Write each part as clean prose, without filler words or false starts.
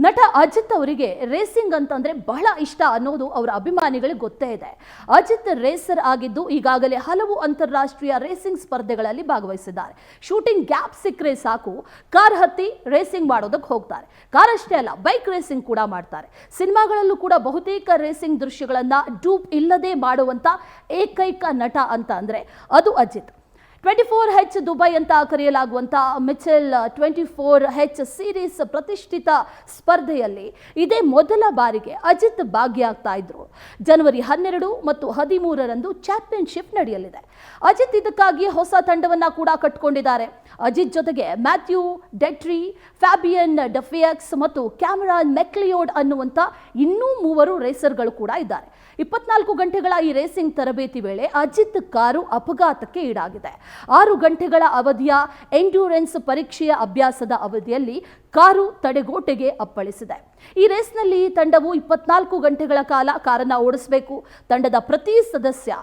ನಟ ಅಜಿತ್ ಅವರಿಗೆ ರೇಸಿಂಗ್ ಅಂತಂದ್ರೆ ಬಹಳ ಇಷ್ಟ ಅನ್ನೋದು ಅವರ ಅಭಿಮಾನಿಗಳಿಗೆ ಗೊತ್ತೇ ಇದೆ. ಅಜಿತ್ ರೇಸರ್ ಆಗಿದ್ದು ಈಗಾಗಲೇ ಹಲವು ಅಂತಾರಾಷ್ಟ್ರೀಯ ರೇಸಿಂಗ್ ಸ್ಪರ್ಧೆಗಳಲ್ಲಿ ಭಾಗವಹಿಸಿದ್ದಾರೆ. ಶೂಟಿಂಗ್ ಗ್ಯಾಪ್ ಸಿಕ್ಕರೆ ಸಾಕು ಕಾರ್ ಹತ್ತಿ ರೇಸಿಂಗ್ ಮಾಡೋದಕ್ಕೆ ಹೋಗ್ತಾರೆ. ಕಾರ್ ಅಷ್ಟೇ ಅಲ್ಲ, ಬೈಕ್ ರೇಸಿಂಗ್ ಕೂಡ ಮಾಡ್ತಾರೆ. ಸಿನಿಮಾಗಳಲ್ಲೂ ಕೂಡ ಬಹುತೇಕ ರೇಸಿಂಗ್ ದೃಶ್ಯಗಳನ್ನ ಡೂಪ್ ಇಲ್ಲದೆ ಮಾಡುವಂತ ಏಕೈಕ ನಟ ಅಂತ ಅಂದ್ರೆ ಅದು ಅಜಿತ್. 24H ದುಬೈ ಅಂತ ಕರೆಯಲಾಗುವಂಥ ಮಿಚೆಲ್ 24H ಸೀರೀಸ್ ಪ್ರತಿಷ್ಠಿತ ಸ್ಪರ್ಧೆಯಲ್ಲಿ ಇದೇ ಮೊದಲ ಬಾರಿಗೆ ಅಜಿತ್ ಭಾಗಿಯಾಗ್ತಾ ಇದ್ರು. ಜನವರಿ 12 ಮತ್ತು 13ರಂದು ಚಾಂಪಿಯನ್ಶಿಪ್ ನಡೆಯಲಿದೆ. ಅಜಿತ್ ಇದಕ್ಕಾಗಿ ಹೊಸ ತಂಡವನ್ನ ಕೂಡ ಕಟ್ಟಿಕೊಂಡಿದ್ದಾರೆ. ಅಜಿತ್ ಜೊತೆಗೆ ಮ್ಯಾಥ್ಯೂ ಡೆಟ್ರಿ, ಫ್ಯಾಬಿಯನ್ ಡಫಿಯಕ್ಸ್ ಮತ್ತು ಕ್ಯಾಮರಾನ್ ಮೆಕ್ಲಿಯೋಡ್ ಅನ್ನುವಂಥ ಇನ್ನೂ 3 ರೇಸರ್ಗಳು ಕೂಡ ಇದ್ದಾರೆ. 24 ಗಂಟೆಗಳ ಈ ರೇಸಿಂಗ್ ತರಬೇತಿ ವೇಳೆ ಅಜಿತ್ ಕಾರು ಅಪಘಾತಕ್ಕೆ ಈಡಾಗಿದೆ. 6 ಗಂಟೆಗಳ ಅವಧಿಯ ಎಂಡ್ಯೂರೆನ್ಸ್ ಪರೀಕ್ಷೆಯ ಅಭ್ಯಾಸದ ಅವಧಿಯಲ್ಲಿ ಕಾರು ತಡೆಗೋಟೆಗೆ ಅಪ್ಪಳಿಸಿದೆ. ಈ ರೇಸ್ನಲ್ಲಿ ತಂಡವು 24 ಗಂಟೆಗಳ ಕಾಲ ಕಾರನ್ನು ಓಡಿಸಬೇಕು. ತಂಡದ ಪ್ರತಿ ಸದಸ್ಯ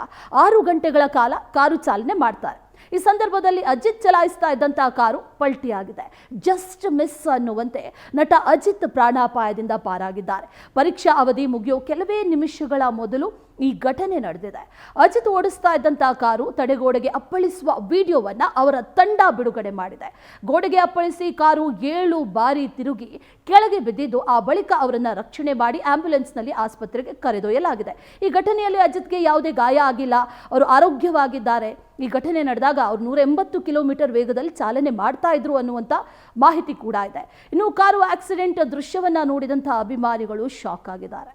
6 ಗಂಟೆಗಳ ಕಾಲ ಕಾರು ಚಾಲನೆ ಮಾಡ್ತಾರೆ. ಈ ಸಂದರ್ಭದಲ್ಲಿ ಅಜಿತ್ ಚಲಾಯಿಸ್ತಾ ಇದ್ದಂತಹ ಕಾರು ಪಲ್ಟಿಯಾಗಿದೆ. ಜಸ್ಟ್ ಮಿಸ್ ಅನ್ನುವಂತೆ ನಟ ಅಜಿತ್ ಪ್ರಾಣಾಪಾಯದಿಂದ ಪಾರಾಗಿದ್ದಾರೆ. ಪರೀಕ್ಷಾ ಅವಧಿ ಮುಗಿಯೋ ಕೆಲವೇ ನಿಮಿಷಗಳ ಮೊದಲು ಈ ಘಟನೆ ನಡೆದಿದೆ. ಅಜಿತ್ ಓಡಿಸ್ತಾ ಇದ್ದಂತಹ ಕಾರು ತಡೆಗೋಡೆಗೆ ಅಪ್ಪಳಿಸುವ ವಿಡಿಯೋವನ್ನ ಅವರ ತಂಡ ಬಿಡುಗಡೆ ಮಾಡಿದೆ. ಗೋಡೆಗೆ ಅಪ್ಪಳಿಸಿ ಕಾರು 7 ಬಾರಿ ತಿರುಗಿ ಕೆಳಗೆ ಬಿದ್ದಿದ್ದು, ಆ ಬಳಿಕ ಅವರನ್ನ ರಕ್ಷಣೆ ಮಾಡಿ ಆಂಬ್ಯುಲೆನ್ಸ್ನಲ್ಲಿ ಆಸ್ಪತ್ರೆಗೆ ಕರೆದೊಯ್ಯಲಾಗಿದೆ. ಈ ಘಟನೆಯಲ್ಲಿ ಅಜಿತ್ಗೆ ಯಾವುದೇ ಗಾಯ ಆಗಿಲ್ಲ, ಅವರು ಆರೋಗ್ಯವಾಗಿದ್ದಾರೆ. ಈ ಘಟನೆ ನಡೆದಾಗ ಅವರು 180 ಕಿಲೋಮೀಟರ್ ವೇಗದಲ್ಲಿ ಚಾಲನೆ ಮಾಡ್ತಾ ಇದ್ರು ಅನ್ನುವಂಥ ಮಾಹಿತಿ ಕೂಡ ಇದೆ. ಇನ್ನು ಕಾರು ಆಕ್ಸಿಡೆಂಟ್ ದೃಶ್ಯವನ್ನ ನೋಡಿದಂತಹ ಅಭಿಮಾನಿಗಳು ಶಾಕ್ ಆಗಿದ್ದಾರೆ.